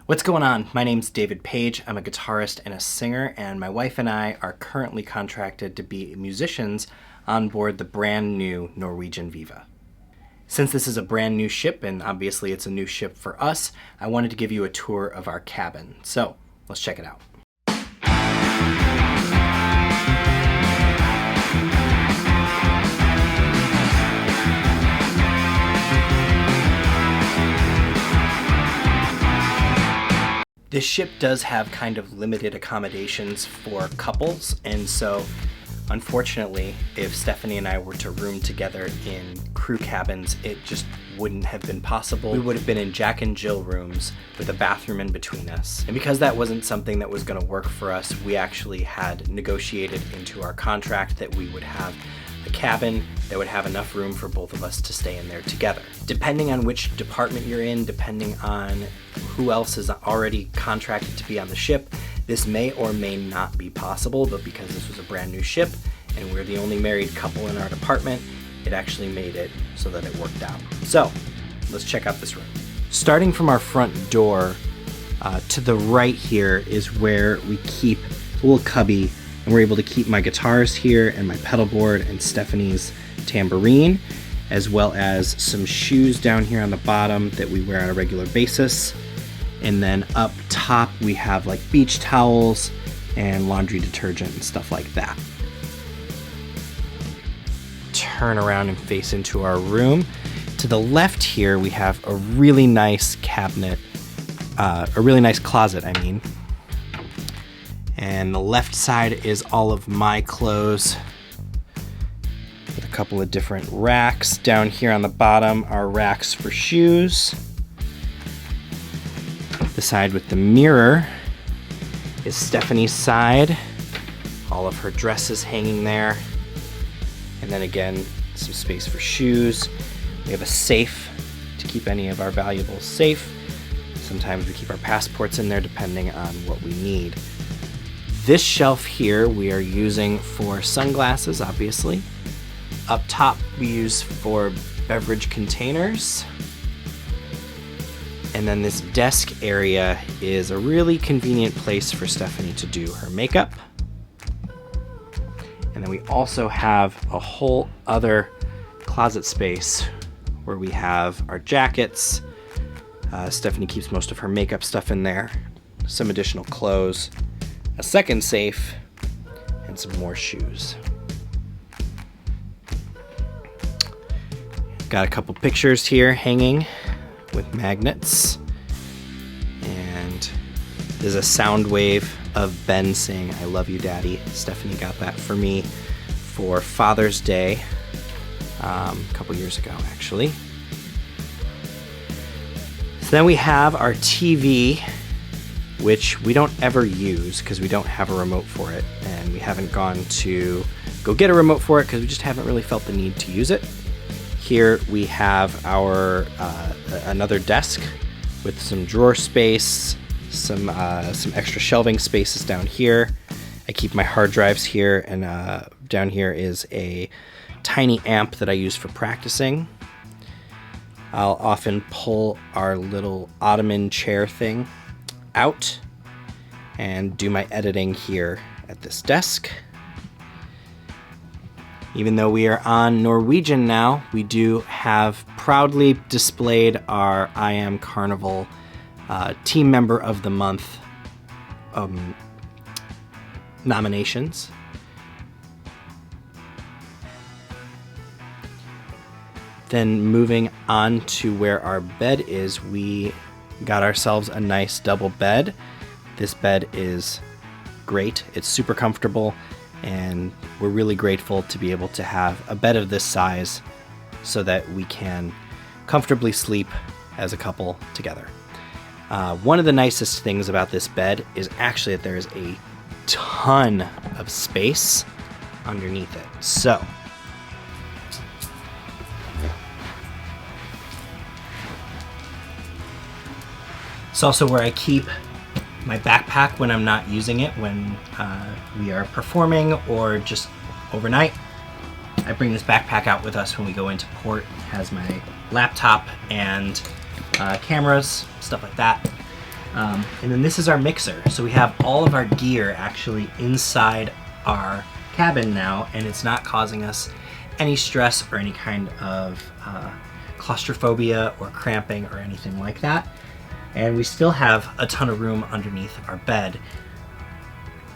What's going on? My name's David Page. I'm a guitarist and a singer, and my wife and I are currently contracted to be musicians on board the brand new Norwegian Viva. Since this is a brand new ship, and obviously it's a new ship for us, I wanted to give you a tour of our cabin. So let's check it out. This ship does have kind of limited accommodations for couples, and so unfortunately, if Stephanie and I were to room together in crew cabins, it just wouldn't have been possible. We would have been in Jack and Jill rooms with a bathroom in between us. And because that wasn't something that was going to work for us, we actually had negotiated into our contract that we would have a cabin that would have enough room for both of us to stay in there together. Depending on which department you're in, depending on who else is already contracted to be on the ship, this may or may not be possible, but because this was a brand new ship and we're the only married couple in our department, it actually made it so that it worked out. So let's check out this room. Starting from our front door, to the right here is where we keep a little cubby, and we're able to keep my guitars here and my pedal board and Stephanie's tambourine, as well as some shoes down here on the bottom that we wear on a regular basis. And then up top we have like beach towels and laundry detergent and stuff like that. Turn around and face into our room. To the left here we have a really nice cabinet, a really nice closet, I mean. And the left side is all of my clothes with a couple of different racks. Down here on the bottom are racks for shoes. The side with the mirror is Stephanie's side. All of her dresses hanging there. And then again, some space for shoes. We have a safe to keep any of our valuables safe. Sometimes we keep our passports in there depending on what we need. This shelf here we are using for sunglasses, obviously. Up top we use for beverage containers. And then this desk area is a really convenient place for Stephanie to do her makeup. And then we also have a whole other closet space where we have our jackets. Stephanie keeps most of her makeup stuff in there, some additional clothes, a second safe, and some more shoes. Got a couple pictures here hanging with magnets, and there's a sound wave of Ben saying "I love you, Daddy." Stephanie got that for me for Father's Day a couple years ago, actually. So then we have our TV, which we don't ever use because we don't have a remote for it, and we haven't gone to go get a remote for it because we just haven't really felt the need to use it. Here we have our another desk with some drawer space, some extra shelving spaces down here. I keep my hard drives here, and down here is a tiny amp that I use for practicing. I'll often pull our little ottoman chair thing out and do my editing here at this desk. Even though we are on Norwegian now, we do have proudly displayed our I Am Carnival Team Member of the Month nominations. Then moving on to where our bed is, we got ourselves a nice double bed. This bed is great. It's super comfortable, and we're really grateful to be able to have a bed of this size so that we can comfortably sleep as a couple together. One of the nicest things about this bed is actually that there is a ton of space underneath it. So it's also where I keep my backpack when I'm not using it, when we are performing or just overnight. I bring this backpack out with us when we go into port. It has my laptop and cameras, stuff like that. And then this is our mixer. So we have all of our gear actually inside our cabin now, and it's not causing us any stress or any kind of claustrophobia or cramping or anything like that. And we still have a ton of room underneath our bed,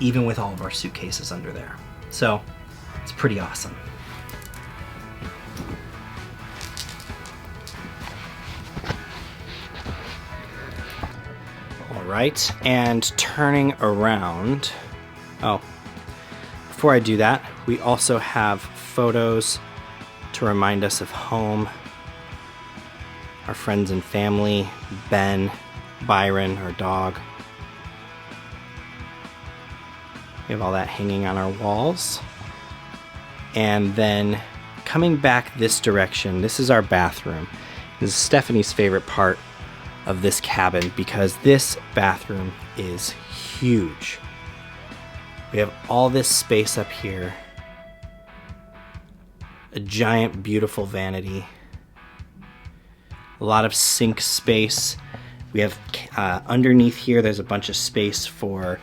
even with all of our suitcases under there. So it's pretty awesome. All right, and turning around, oh, before I do that, we also have photos to remind us of home, our friends and family, Ben, Byron, our dog. We have all that hanging on our walls. And then coming back this direction, this is our bathroom. This is Stephanie's favorite part of this cabin because this bathroom is huge. We have all this space up here, a giant beautiful vanity, a lot of sink space. We have underneath here, there's a bunch of space for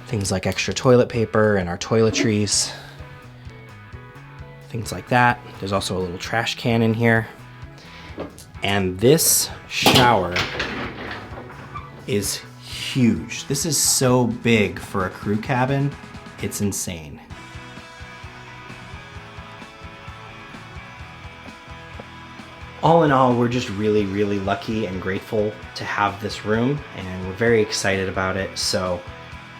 things like extra toilet paper and our toiletries, things like that. There's also a little trash can in here. And this shower is huge. This is so big for a crew cabin, it's insane. All in all, we're just really, really lucky and grateful to have this room, and we're very excited about it. So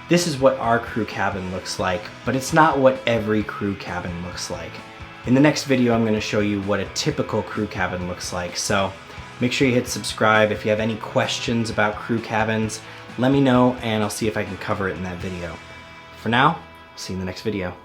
this is what our crew cabin looks like, but it's not what every crew cabin looks like. In the next video, I'm going to show you what a typical crew cabin looks like. So make sure you hit subscribe. If you have any questions about crew cabins, let me know and I'll see if I can cover it in that video. For now, see you in the next video.